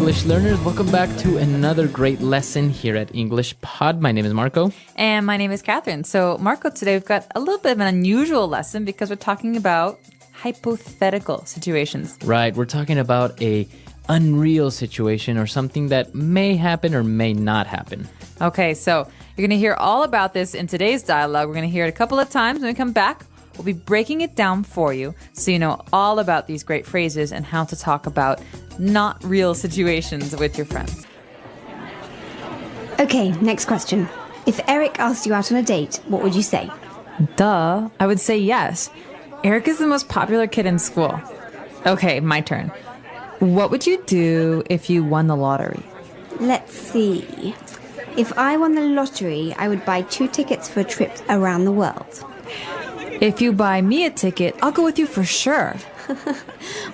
English learners. Welcome back to another great lesson here at English Pod. My name is Marco. And my name is Catherine. So, Marco, today we've got a little bit of an unusual lesson because we're talking about hypothetical situations. Right, we're talking about a unreal situation or something that may happen or may not happen. Okay, so you're going to hear all about this in today's dialogue. We're going to hear it a couple of times. When we come back, we'll be breaking it down for you so you know all about these great phrases and how to talk about not real situations with your friends. Okay, next question. If Eric asked you out on a date, what would you say? Duh, I would say yes. Eric is the most popular kid in school. Okay, my turn. What would you do if you won the lottery? Let's see. If I won the lottery, I would buy 2 tickets for a trip around the world. If you buy me a ticket, I'll go with you for sure.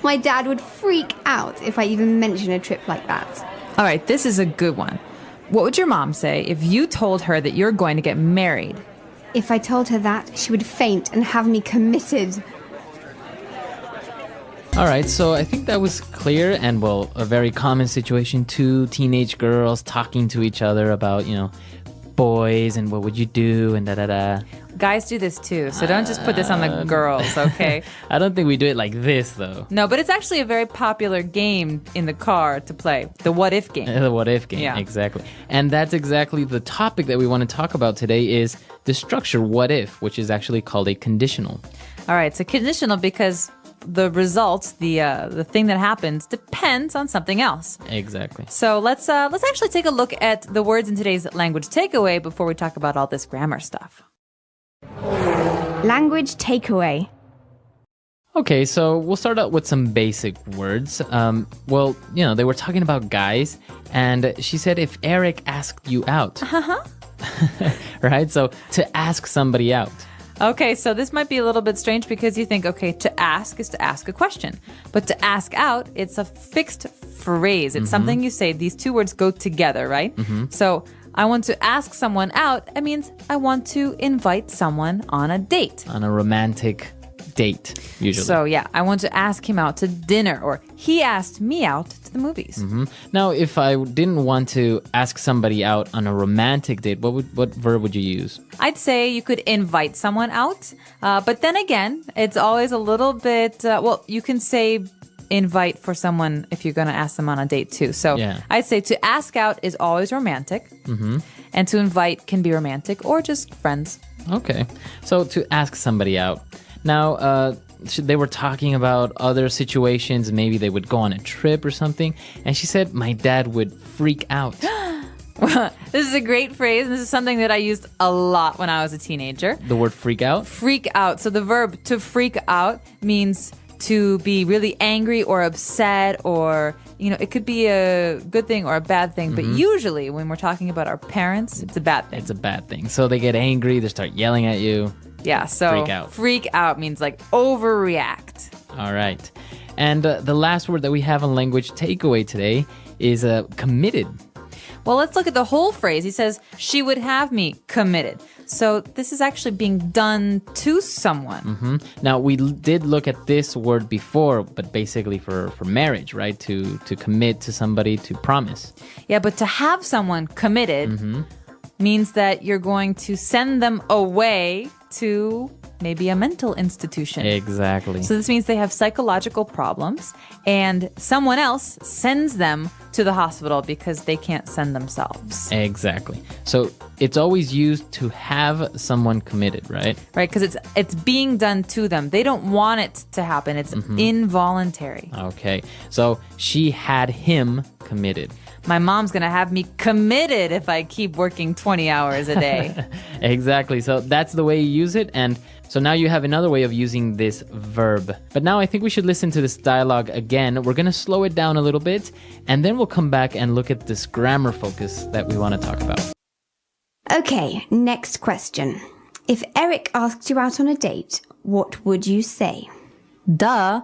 My dad would freak out if I even mention a trip like that. All right, this is a good one. What would your mom say if you told her that you're going to get married? If I told her that, she would faint and have me committed. All right, so I think that was clear and, well, a very common situation. 2 teenage girls talking to each other about, boys and what would you do and da-da-da. Guys do this too, so don't just put this on the girls, okay? I don't think we do it like this, though. No, but it's actually a very popular game in the car to play, the what-if game. The what-if game, Yeah. Exactly. And that's exactly the topic that we want to talk about today is the structure what if, which is actually called a conditional. All right, so conditional because the result, the thing that happens, depends on something else. Exactly. So let's actually take a look at the words in today's language takeaway before we talk about all this grammar stuff. Language takeaway. Okay, so we'll start out with some basic words. They were talking about guys, and she said if Eric asked you out. Right? So to ask somebody out. Okay, so this might be a little bit strange because you think, okay, to ask is to ask a question. But to ask out, it's a fixed phrase. It's something you say. These 2 words go together, right? So I want to ask someone out. It means I want to invite someone on a date. On a romantic date, usually. So yeah, I want to ask him out to dinner, or he asked me out to the movies. Now, if I didn't want to ask somebody out on a romantic date, what verb would you use? I'd say you could invite someone out, but then again, it's always a little bit, you can say invite for someone if you're going to ask them on a date too. So Yeah. I'd say to ask out is always romantic, and to invite can be romantic or just friends. Okay, so to ask somebody out. Now, they were talking about other situations. Maybe they would go on a trip or something. And she said, my dad would freak out. This is a great phrase. This is something that I used a lot when I was a teenager. The word freak out? Freak out. So the verb to freak out means to be really angry or upset, or, it could be a good thing or a bad thing. But usually when we're talking about our parents, it's a bad thing. It's a bad thing. So they get angry. They start yelling at you. Yeah, so freak out means like overreact. All right. And the last word that we have on language takeaway today is committed. Well, let's look at the whole phrase. He says, she would have me committed. So this is actually being done to someone. Now, we did look at this word before, but basically for marriage, right? To commit to somebody, to promise. Yeah, but to have someone committed means that you're going to send them away to maybe a mental institution. Exactly. So this means they have psychological problems and someone else sends them to the hospital because they can't send themselves. Exactly. So it's always used to have someone committed, right? Right, because it's being done to them. They don't want it to happen. It's involuntary. Okay. So she had him committed. My mom's going to have me committed if I keep working 20 hours a day. Exactly. So that's the way you use it. And so now you have another way of using this verb. But now I think we should listen to this dialogue again. We're going to slow it down a little bit, and then we'll come back and look at this grammar focus that we want to talk about. Okay, next question. If Eric asked you out on a date, what would you say? Duh,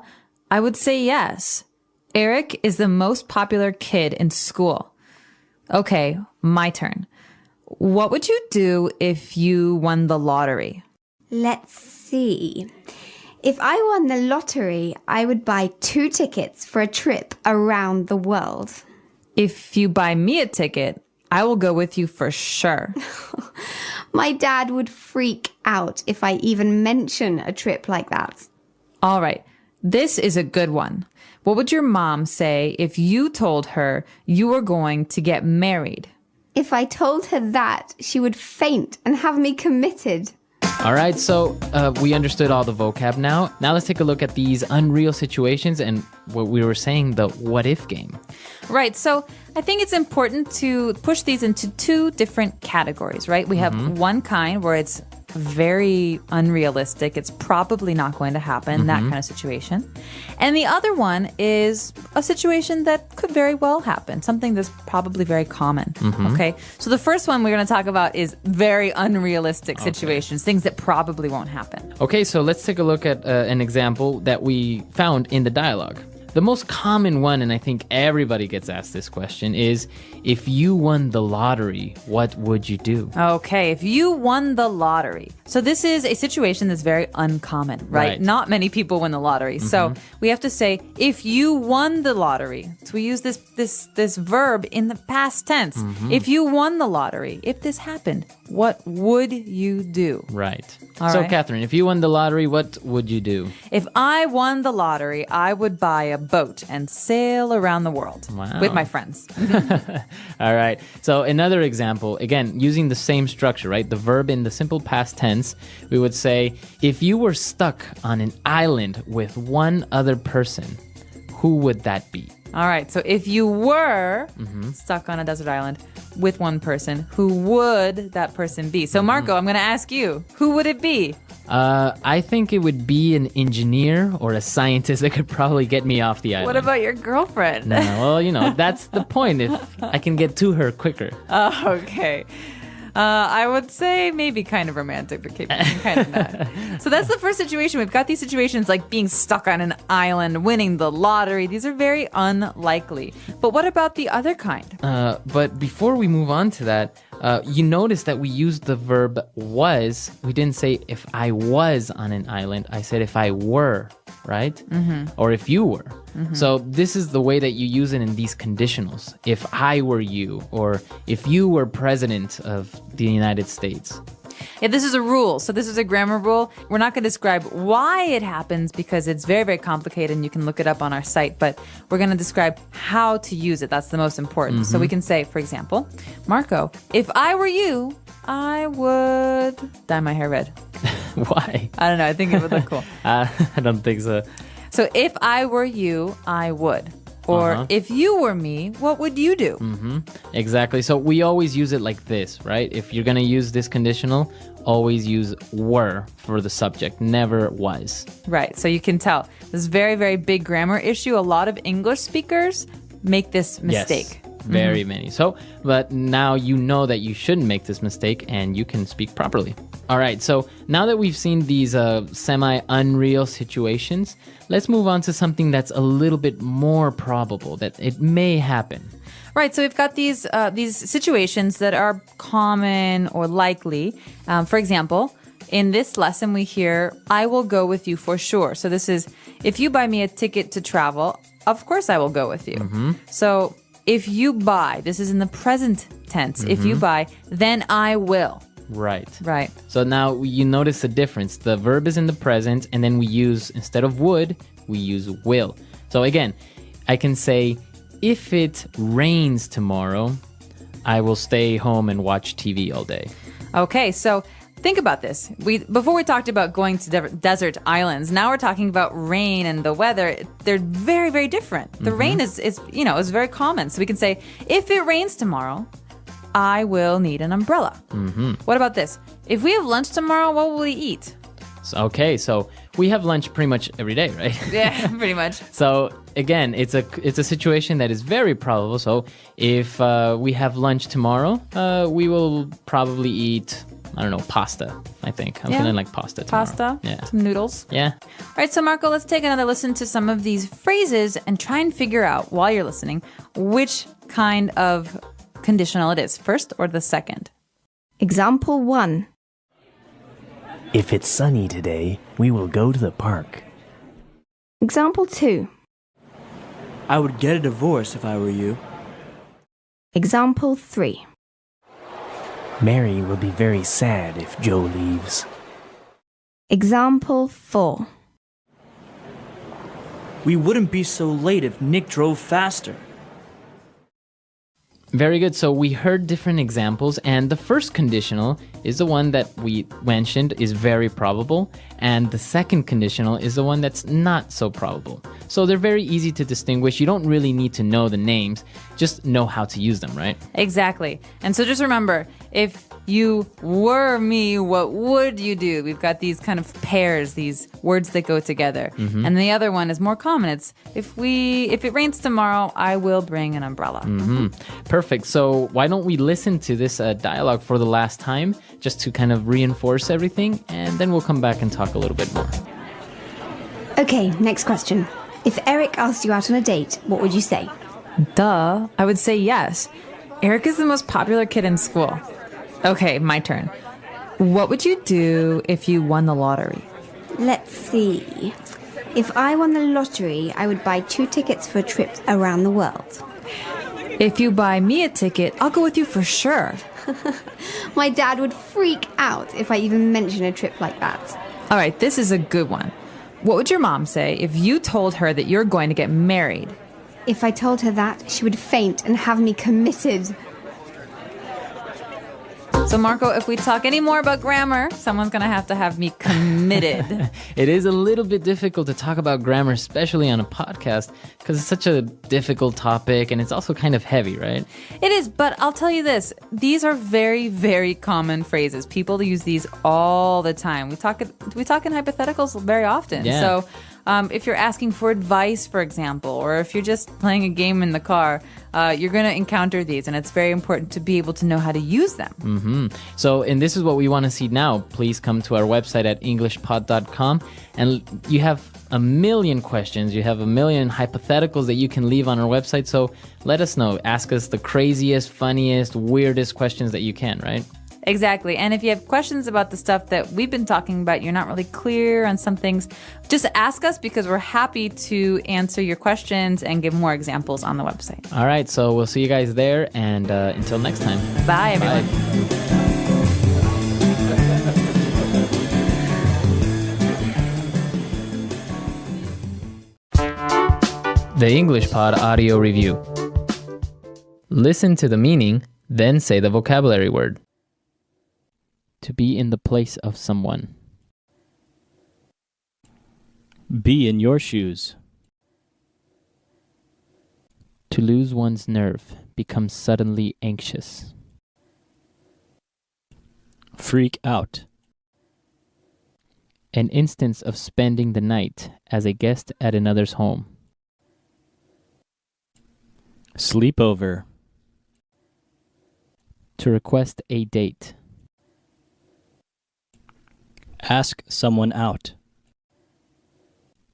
I would say yes. Eric is the most popular kid in school. Okay, my turn. What would you do if you won the lottery? Let's see. If I won the lottery, I would buy 2 tickets for a trip around the world. If you buy me a ticket, I will go with you for sure. My dad would freak out if I even mention a trip like that. All right. This is a good one. What would your mom say if you told her you were going to get married? If I told her that, she would faint and have me committed. All right, so we understood all the vocab now. Now let's take a look at these unreal situations and what we were saying, the what if game. Right. So I think it's important to push these into two different categories, right? We have one kind where it's very unrealistic. It's probably not going to happen, that kind of situation. And the other one is a situation that could very well happen, something that's probably very common. Okay. So the first one we're going to talk about is very unrealistic situations, things that probably won't happen. Okay, so let's take a look at an example that we found in the dialogue. The most common one, and I think everybody gets asked this question, is if you won the lottery, what would you do? Okay, if you won the lottery. So this is a situation that's very uncommon, right? Not many people win the lottery. So we have to say, if you won the lottery. So we use this verb in the past tense. If you won the lottery, if this happened, what would you do? Right. All so, right. Catherine, if you won the lottery, what would you do? If I won the lottery, I would buy a boat and sail around the world with my friends. All right. So another example, again, using the same structure, right? The verb in the simple past tense, we would say, if you were stuck on an island with one other person, who would that be? All right. So if you were stuck on a desert island with one person, who would that person be? So Marco, I'm going to ask you, who would it be? I think it would be an engineer or a scientist that could probably get me off the island. What about your girlfriend? No, well, that's the point. If I can get to her quicker. Oh, okay. I would say maybe kind of romantic, but kind of not. So that's the first situation. We've got these situations like being stuck on an island, winning the lottery. These are very unlikely. But what about the other kind? But before we move on to that, you notice that we used the verb was. We didn't say if I was on an island. I said if I were, right? Or if you were. So this is the way that you use it in these conditionals. If I were you, or if you were president of the United States. Yeah, this is a rule. So this is a grammar rule. We're not going to describe why it happens because it's very, very complicated and you can look it up on our site, but we're going to describe how to use it. That's the most important. So we can say, for example, Marco, if I were you, I would dye my hair red. Why? I don't know. I think it would look cool. I don't think so. So if I were you, I would. Or if you were me, what would you do? Exactly. So we always use it like this, right? If you're going to use this conditional, always use were for the subject, never was. Right. So you can tell this very, very big grammar issue. A lot of English speakers make this mistake. Yes, very many. So, but now you know that you shouldn't make this mistake and you can speak properly. All right, so now that we've seen these semi-unreal situations, let's move on to something that's a little bit more probable, that it may happen. Right, so we've got these situations that are common or likely. For example, in this lesson we hear, I will go with you for sure. So this is, if you buy me a ticket to travel, of course I will go with you. So if you buy, this is in the present tense, if you buy, then I will. Right. Right. So now you notice the difference. The verb is in the present, and then we use, instead of would, we use will. So again, I can say, if it rains tomorrow, I will stay home and watch TV all day. Okay, so think about this. Before we talked about going to desert islands. Now we're talking about rain and the weather. They're very, very different. The rain is very common. So we can say, if it rains tomorrow, I will need an umbrella. What about this? If we have lunch tomorrow, what will we eat? So we have lunch pretty much every day, right? Yeah, pretty much. So again, it's a situation that is very probable. So if we have lunch tomorrow, we will probably eat, I don't know, pasta, I think. I'm feeling like pasta tomorrow. Pasta? Yeah. Some noodles? Yeah. All right, so Marco, let's take another listen to some of these phrases and try and figure out, while you're listening, which kind of conditional it is, first or the second. Example 1. If it's sunny today, we will go to the park. Example 2. I would get a divorce if I were you. Example 3. Mary will be very sad if Joe leaves. Example 4. We wouldn't be so late if Nick drove faster. Very good. So we heard different examples, and the first conditional is the one that we mentioned is very probable, and the second conditional is the one that's not so probable. So they're very easy to distinguish. You don't really need to know the names, just know how to use them, right? Exactly. And so just remember, if you were me, what would you do? We've got these kind of pairs, these words that go together. And the other one is more common. It's if it rains tomorrow, I will bring an umbrella. Perfect. So why don't we listen to this dialogue for the last time, just to kind of reinforce everything, and then we'll come back and talk a little bit more. Okay, next question. If Eric asked you out on a date, what would you say? Duh. I would say yes. Eric is the most popular kid in school. Okay, my turn. What would you do if you won the lottery? Let's see. If I won the lottery, I would buy 2 tickets for a trip around the world. If you buy me a ticket, I'll go with you for sure. My dad would freak out if I even mention a trip like that. All right, this is a good one. What would your mom say if you told her that you're going to get married? If I told her that, she would faint and have me committed. So, Marco, if we talk any more about grammar, someone's going to have me committed. It is a little bit difficult to talk about grammar, especially on a podcast, because it's such a difficult topic and it's also kind of heavy, right? It is, but I'll tell you this. These are very, very common phrases. People use these all the time. We talk in hypotheticals very often. Yeah. So if you're asking for advice, for example, or if you're just playing a game in the car, you're going to encounter these, and it's very important to be able to know how to use them. So, and this is what we want to see now. Please come to our website at englishpod.com, and you have a million questions. You have a million hypotheticals that you can leave on our website. So let us know. Ask us the craziest, funniest, weirdest questions that you can, right? Exactly. And if you have questions about the stuff that we've been talking about, you're not really clear on some things, just ask us, because we're happy to answer your questions and give more examples on the website. All right. So we'll see you guys there. And until next time. Bye, everyone. The English Pod Audio Review. Listen to the meaning, then say the vocabulary word. To be in the place of someone. Be in your shoes. To lose one's nerve, become suddenly anxious. Freak out. An instance of spending the night as a guest at another's home. Sleepover. To request a date. Ask someone out.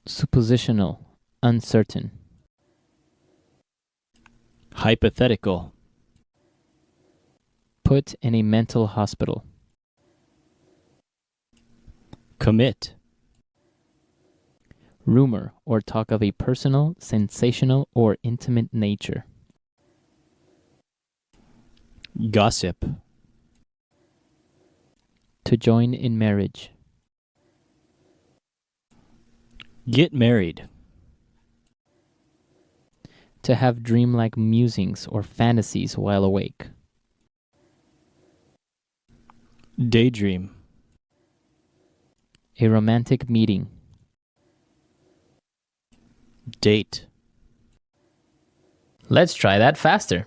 Suppositional, uncertain. Hypothetical. Put in a mental hospital. Commit. Rumor or talk of a personal, sensational, or intimate nature. Gossip. To join in marriage. Get married. To have dreamlike musings or fantasies while awake. Daydream. A romantic meeting. Date. Let's try that faster.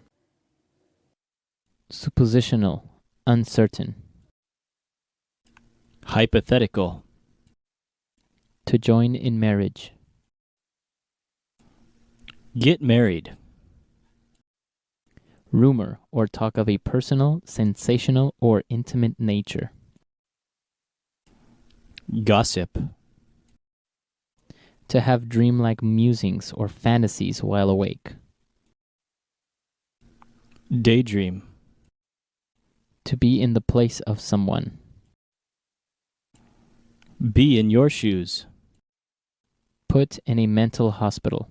Suppositional, uncertain. Hypothetical. To join in marriage. Get married. Rumor or talk of a personal, sensational, or intimate nature. Gossip. To have dreamlike musings or fantasies while awake. Daydream. To be in the place of someone. Be in your shoes. Put in a mental hospital.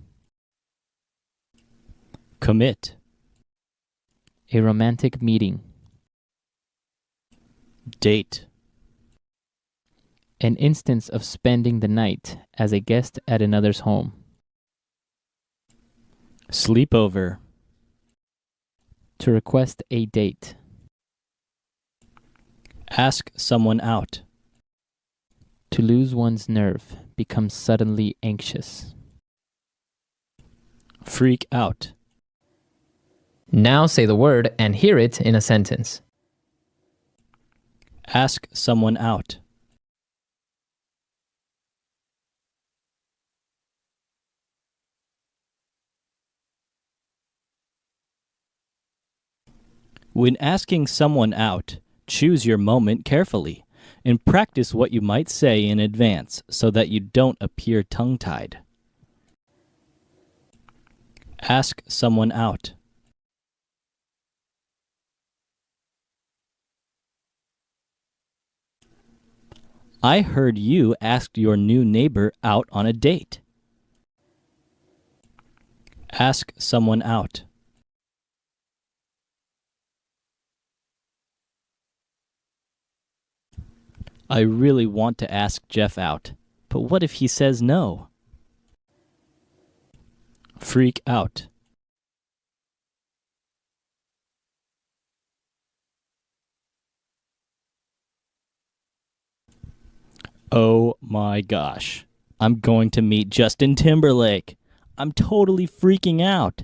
Commit. A romantic meeting. Date. An instance of spending the night as a guest at another's home. Sleepover. To request a date. Ask someone out. To lose one's nerve, become suddenly anxious. Freak out. Now say the word and hear it in a sentence. Ask someone out. When asking someone out, choose your moment carefully and practice what you might say in advance so that you don't appear tongue-tied. Ask someone out. I heard you asked your new neighbor out on a date. Ask someone out. I really want to ask Jeff out, but what if he says no? Freak out. Oh my gosh. I'm going to meet Justin Timberlake. I'm totally freaking out.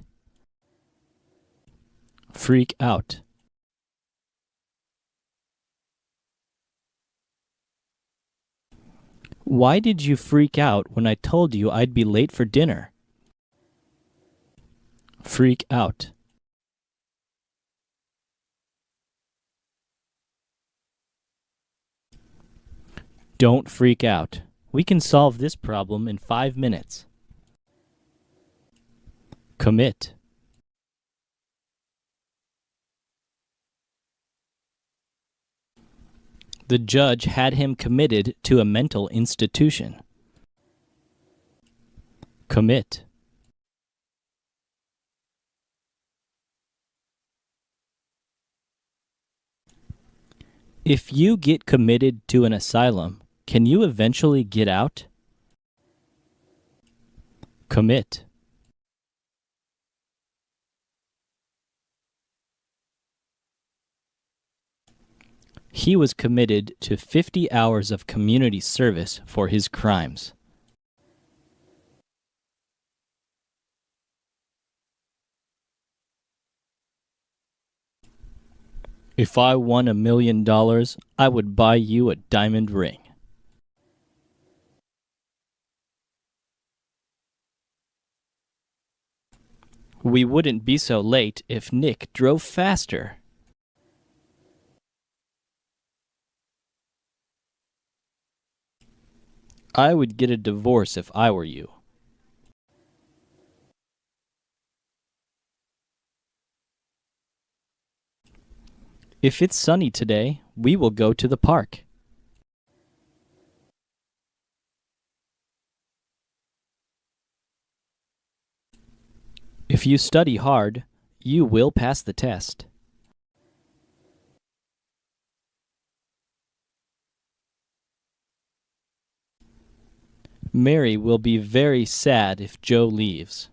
Freak out. Why did you freak out when I told you I'd be late for dinner? Freak out. Don't freak out. We can solve this problem in 5 minutes. Commit. The judge had him committed to a mental institution. Commit. If you get committed to an asylum, can you eventually get out? Commit. He was committed to 50 hours of community service for his crimes. If I won $1 million, I would buy you a diamond ring. We wouldn't be so late if Nick drove faster. I would get a divorce if I were you. If it's sunny today, we will go to the park. If you study hard, you will pass the test. Mary will be very sad if Joe leaves.